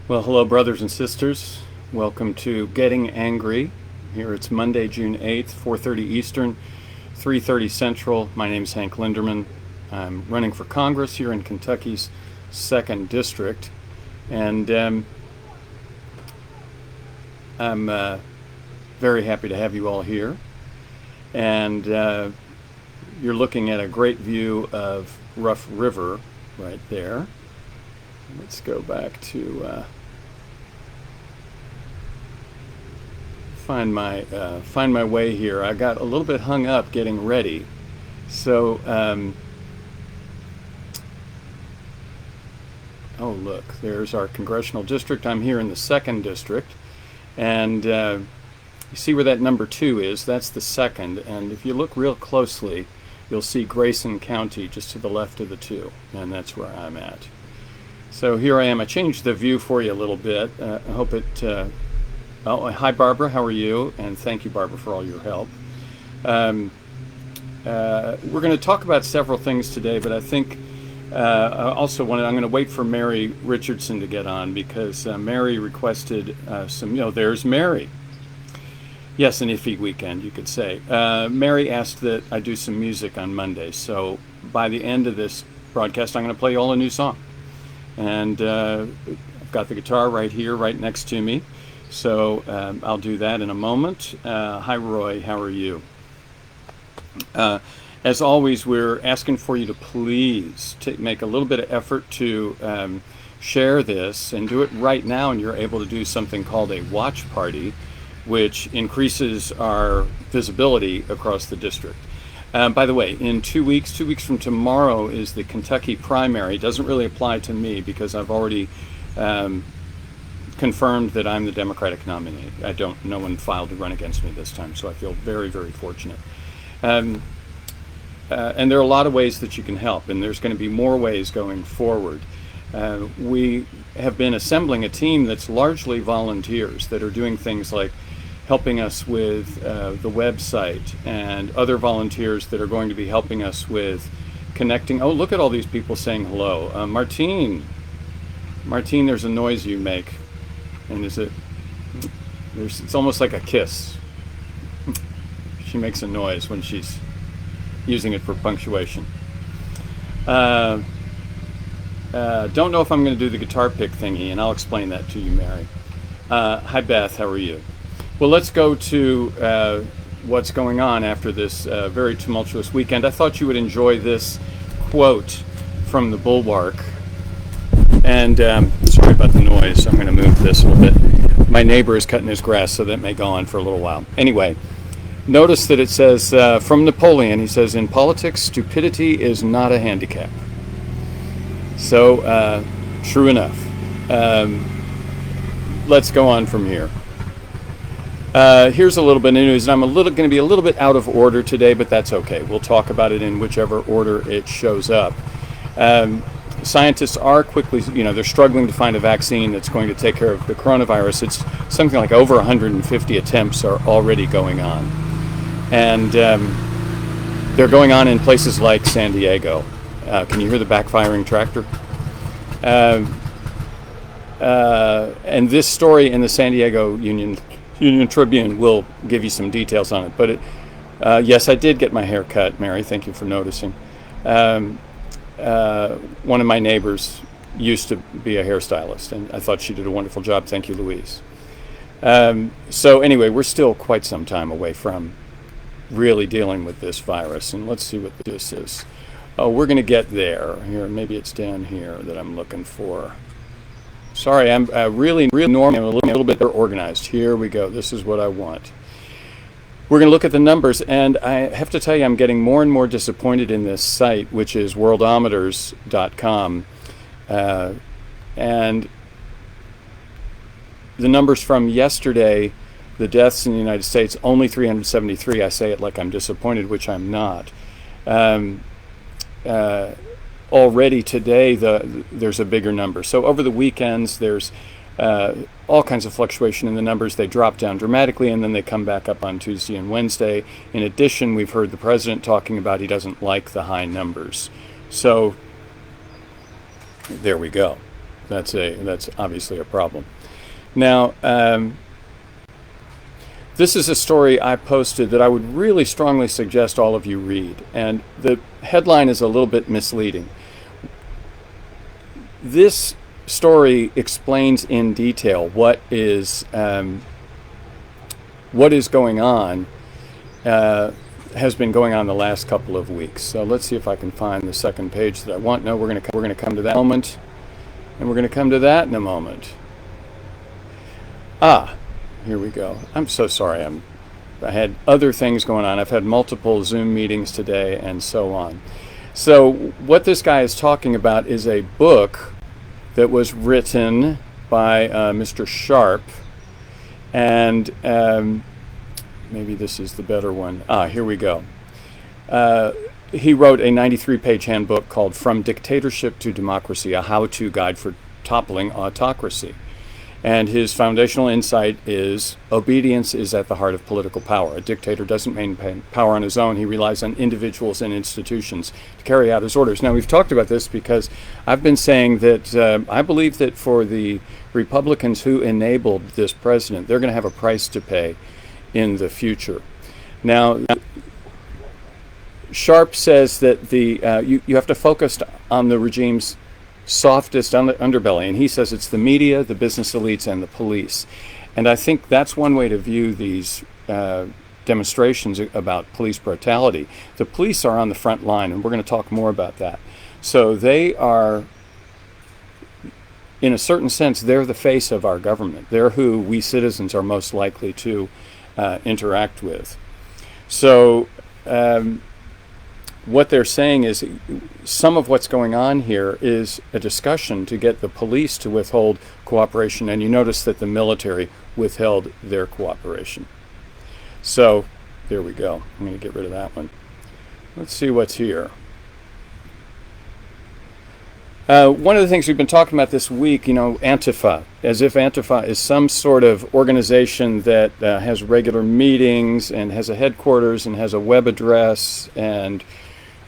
Well, hello, brothers and sisters. Welcome to Getting Angry. Here it's Monday, June 8th, 4:30 Eastern, 3:30 Central. My name's Hank Linderman. I'm running for Congress here in Kentucky's 2nd District. And I'm very happy to have you all here. And you're looking at a great view of Rough River right there. Let's go back to find my way here. I got a little bit hung up getting ready, so oh look, there's our Congressional District. I'm here in the 2nd District, and you see where that number 2 is? That's the 2nd, and if you look real closely, you'll see Grayson County just to the left of the 2, and that's where I'm at. So here I am. I changed the view for you a little bit. I hope it... oh, hi, Barbara. How are you? And thank you, Barbara, for all your help. We're going to talk about several things today, but I think I'm going to wait for Mary Richardson to get on because Mary requested there's Mary. Yes, an iffy weekend, you could say. Mary asked that I do some music on Monday, so by the end of this broadcast, I'm going to play you all a new song. And I've got the guitar right here, right next to me. So I'll do that in a moment. Hi, Roy. How are you? As always, we're asking for you to please make a little bit of effort to share this and do it right now. And you're able to do something called a watch party, which increases our visibility across the district. By the way, in 2 weeks from tomorrow is the Kentucky primary. It doesn't really apply to me because I've already confirmed that I'm the Democratic nominee. No one filed to run against me this time, so I feel very, very fortunate. And there are a lot of ways that you can help, and there's going to be more ways going forward. We have been assembling a team that's largely volunteers that are doing things like helping us with the website, and other volunteers that are going to be helping us with connecting. Oh, look at all these people saying hello. Martine, there's a noise you make, and it's almost like a kiss. She makes a noise when she's using it for punctuation. Don't know if I'm going to do the guitar pick thingy, and I'll explain that to you, Mary. Hi, Beth. How are you? Well, let's go to what's going on after this very tumultuous weekend. I thought you would enjoy this quote from the Bulwark. And sorry about the noise. I'm going to move this a little bit. My neighbor is cutting his grass, so that may go on for a little while. Anyway, notice that it says, from Napoleon, he says, in politics, stupidity is not a handicap. So, true enough. Let's go on from here. Here's a little bit of news, and I'm going to be a little bit out of order today, but that's okay. We'll talk about it in whichever order it shows up. Scientists are quickly, they're struggling to find a vaccine that's going to take care of the coronavirus. It's something like over 150 attempts are already going on. And they're going on in places like San Diego. Can you hear the backfiring tractor? And this story in the San Diego Union Tribune will give you some details on it. But yes, I did get my hair cut, Mary. Thank you for noticing. One of my neighbors used to be a hairstylist, and I thought she did a wonderful job. Thank you, Louise. So anyway, we're still quite some time away from really dealing with this virus, and let's see what this is. Oh, we're going to get there. Here, maybe it's down here that I'm looking for. Sorry, I'm really normal. I'm a little bit organized. Here we go. This is what I want. We're going to look at the numbers, and I have to tell you, I'm getting more and more disappointed in this site, which is worldometers.com. And the numbers from yesterday, the deaths in the United States, only 373. I say it like I'm disappointed, which I'm not. Already today, there's a bigger number. So over the weekends, there's all kinds of fluctuation in the numbers. They drop down dramatically, and then they come back up on Tuesday and Wednesday. In addition, we've heard the president talking about he doesn't like the high numbers. So there we go. that's obviously a problem. Now, this is a story I posted that I would really strongly suggest all of you read, and the headline is a little bit misleading. This story explains in detail what is going on, has been going on the last couple of weeks. So let's see if I can find the second page that I want. No, we're going to come to that moment, and we're going to come to that in a moment. Here we go. I'm so sorry. I had other things going on. I've had multiple Zoom meetings today and so on. So what this guy is talking about is a book that was written by Mr. Sharp, and maybe this is the better one. Here we go. He wrote a 93-page handbook called From Dictatorship to Democracy, a how-to guide for toppling autocracy. And his foundational insight is obedience is at the heart of political power. A dictator doesn't maintain power on his own. He relies on individuals and institutions to carry out his orders. Now, we've talked about this because I've been saying that I believe that for the Republicans who enabled this president, they're going to have a price to pay in the future. Now, Sharp says that you have to focus on the regime's softest underbelly, and he says it's the media, the business elites, and the police. And I think that's one way to view these demonstrations about police brutality. The police are on the front line, and we're going to talk more about that. So they are, in a certain sense, they're the face of our government. They're who we citizens are most likely to interact with. So what they're saying is some of what's going on here is a discussion to get the police to withhold cooperation, and you notice that the military withheld their cooperation. So there we go. I'm going to get rid of that one. Let's see what's here. One of the things we've been talking about this week, Antiphon, as if Antiphon is some sort of organization that has regular meetings and has a headquarters and has a web address and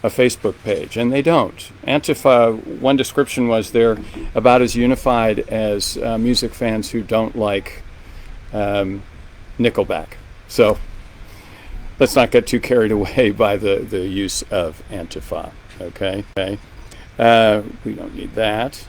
a Facebook page, and they don't. Antifa, one description was they're about as unified as music fans who don't like Nickelback. So let's not get too carried away by the use of Antifa. Okay. We don't need that.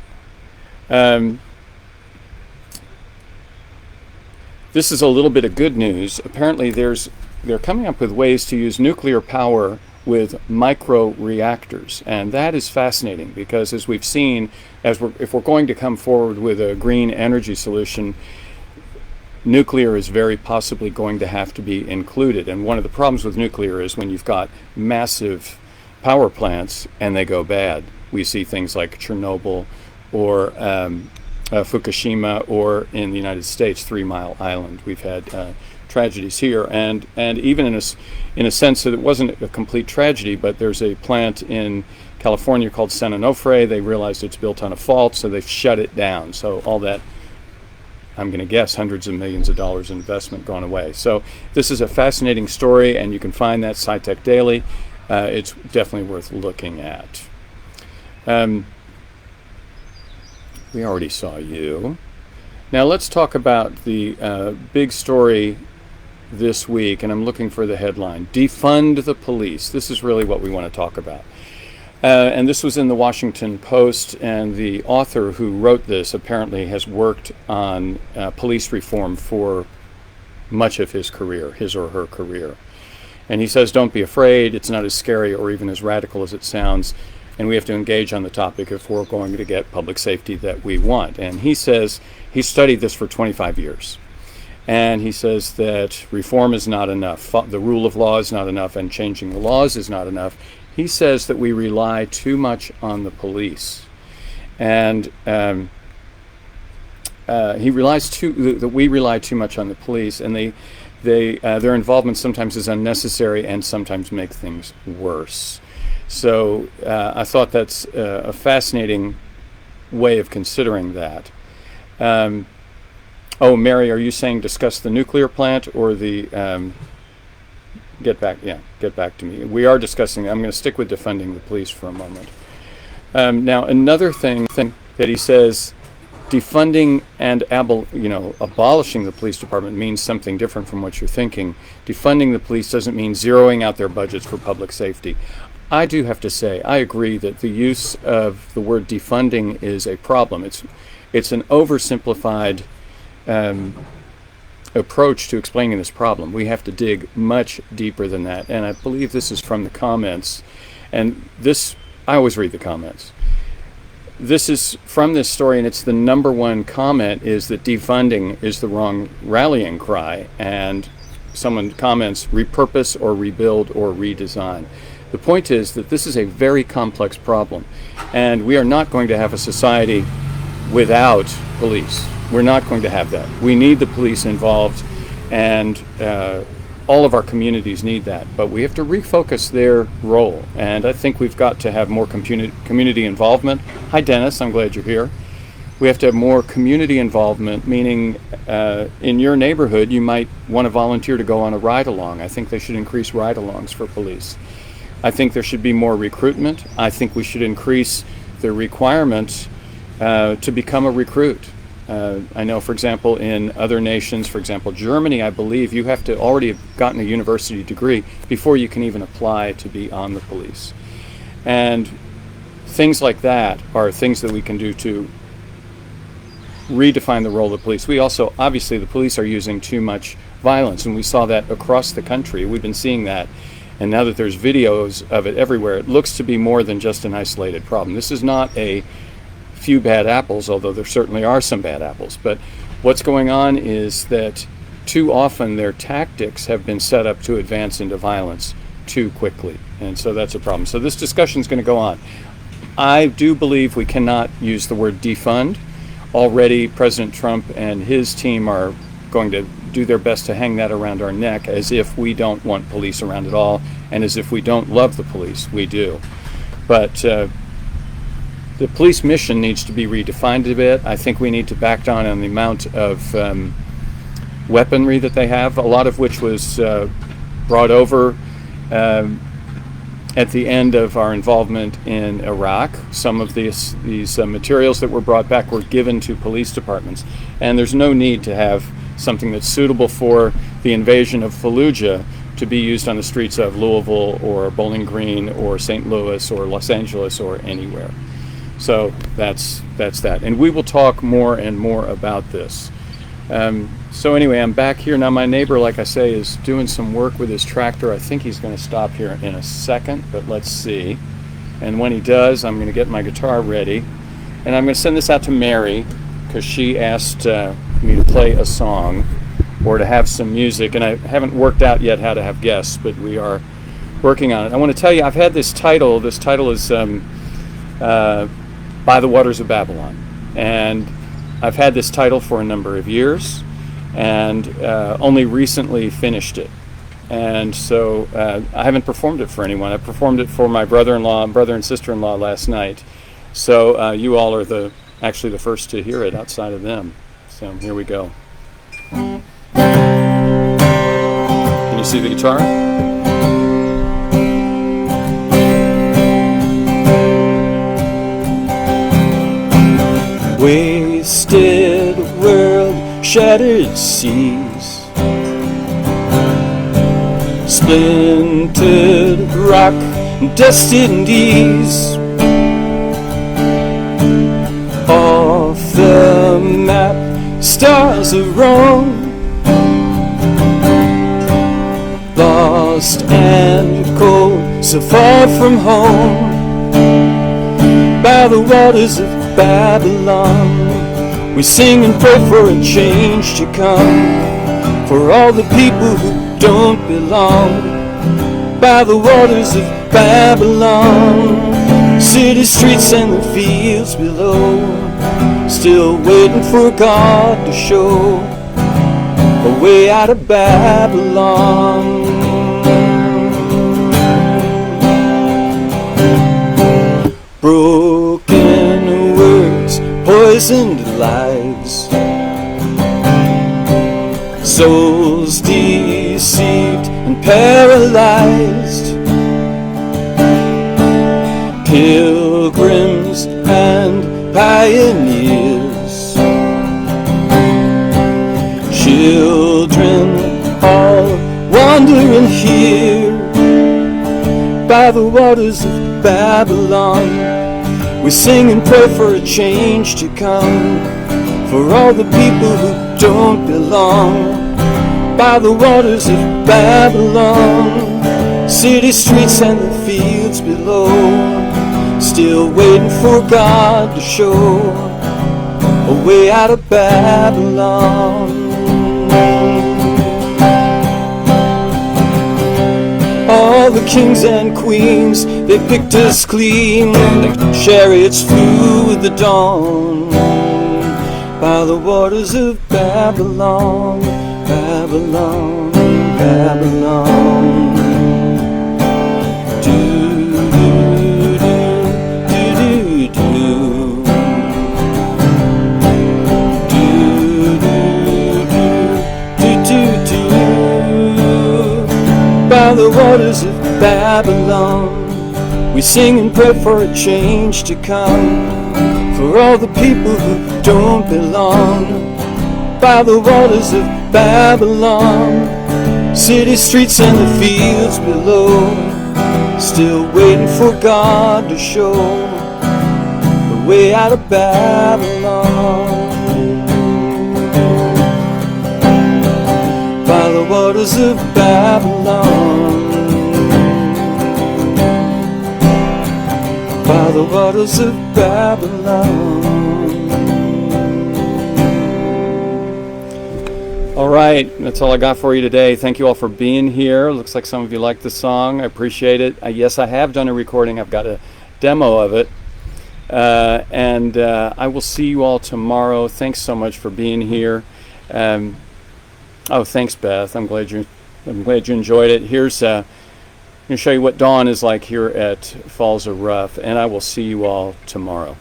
This is a little bit of good news. Apparently they're coming up with ways to use nuclear power with micro reactors, and that is fascinating because, as we've seen, if we're going to come forward with a green energy solution, nuclear is very possibly going to have to be included. And one of the problems with nuclear is when you've got massive power plants and they go bad. We see things like Chernobyl or Fukushima, or in the United States, 3 Mile Island. We've had tragedies here, and even in a sense that it wasn't a complete tragedy, but there's a plant in California called San Onofre. They realized it's built on a fault, so they've shut it down. So all that, I'm going to guess, hundreds of millions of dollars in investment gone away. So this is a fascinating story, and you can find that SciTech Daily. It's definitely worth looking at. We already saw you. Now let's talk about the big story this week, and I'm looking for the headline. Defund the police. This is really what we want to talk about. And this was in the Washington Post, and the author who wrote this apparently has worked on police reform for much of his career, his or her career. And he says, don't be afraid. It's not as scary or even as radical as it sounds. And we have to engage on the topic if we're going to get public safety that we want. And he says he studied this for 25 years. And he says that reform is not enough. The rule of law is not enough, and changing the laws is not enough. He says that we rely too much on the police. And we rely too much on the police, and their involvement sometimes is unnecessary and sometimes make things worse. So I thought that's a fascinating way of considering that. Mary, are you saying discuss the nuclear plant or the get back to me. We are discussing, I'm going to stick with defunding the police for a moment. Now, another thing that he says defunding and abolishing the police department means something different from what you're thinking. Defunding the police doesn't mean zeroing out their budgets for public safety. I do have to say, I agree that the use of the word defunding is a problem. It's an oversimplified approach to explaining this problem. We have to dig much deeper than that. And I believe this is from the comments. And this, I always read the comments. This is from this story, and it's the number one comment is that defunding is the wrong rallying cry. And someone comments, repurpose or rebuild or redesign. The point is that this is a very complex problem. And we are not going to have a society without police. We're not going to have that. We need the police involved, and all of our communities need that. But we have to refocus their role, and I think we've got to have more community involvement. Hi, Dennis. I'm glad you're here. We have to have more community involvement, meaning in your neighborhood, you might want to volunteer to go on a ride-along. I think they should increase ride-alongs for police. I think there should be more recruitment. I think we should increase the requirements to become a recruit. I know, for example, in other nations, for example, Germany, I believe you have to already have gotten a university degree before you can even apply to be on the police. And things like that are things that we can do to redefine the role of the police. We also, obviously, the police are using too much violence, and we saw that across the country. We've been seeing that. And now that there's videos of it everywhere, it looks to be more than just an isolated problem. This is not a few bad apples, although there certainly are some bad apples. But what's going on is that too often their tactics have been set up to advance into violence too quickly. And so that's a problem. So this discussion is going to go on. I do believe we cannot use the word defund. Already President Trump and his team are going to do their best to hang that around our neck as if we don't want police around at all, and as if we don't love the police. We do. But the police mission needs to be redefined a bit. I think we need to back down on the amount of weaponry that they have, a lot of which was brought over at the end of our involvement in Iraq. Some of these materials that were brought back were given to police departments. And there's no need to have something that's suitable for the invasion of Fallujah to be used on the streets of Louisville or Bowling Green or St. Louis or Los Angeles or anywhere. So that's that. And we will talk more and more about this. So anyway, I'm back here. Now my neighbor, like I say, is doing some work with his tractor. I think he's going to stop here in a second, but let's see. And when he does, I'm going to get my guitar ready. And I'm going to send this out to Mary, because she asked me to play a song or to have some music. And I haven't worked out yet how to have guests, but we are working on it. I want to tell you, I've had this title. This title is By the Waters of Babylon. And I've had this title for a number of years, and only recently finished it. And so I haven't performed it for anyone. I performed it for my brother and sister-in-law last night. So you all are actually the first to hear it outside of them. So here we go. Can you see the guitar? Wasted world, shattered seas, splintered rock, destined ease. Off the map, stars are wrong, lost and cold, so far from home. By the waters of Babylon, we sing and pray for a change to come, for all the people who don't belong. By the waters of Babylon, city streets and the fields below, still waiting for God to show a way out of Babylon. Broken words, poisoned lives, souls deceived and paralyzed, pilgrims and pioneers, wandering here by the waters of Babylon. We sing and pray for a change to come, for all the people who don't belong. By the waters of Babylon, city streets and the fields below, still waiting for God to show a way out of Babylon. All the kings and queens, they picked us clean, the chariots flew with the dawn. By the waters of Babylon, Babylon, Babylon. By the waters of Babylon, we sing and pray for a change to come, for all the people who don't belong. By the waters of Babylon, city streets and the fields below, still waiting for God to show the way out of Babylon. By the waters of Babylon, by the waters of Babylon. All right, that's all I got for you today. Thank you all for being here. Looks like some of you like the song. I appreciate it. Yes, I have done a recording. I've got a demo of it. And I will see you all tomorrow. Thanks so much for being here. Oh, thanks, Beth. I'm glad you enjoyed it. Here's I'm going to show you what dawn is like here at Falls of Rough, and I will see you all tomorrow.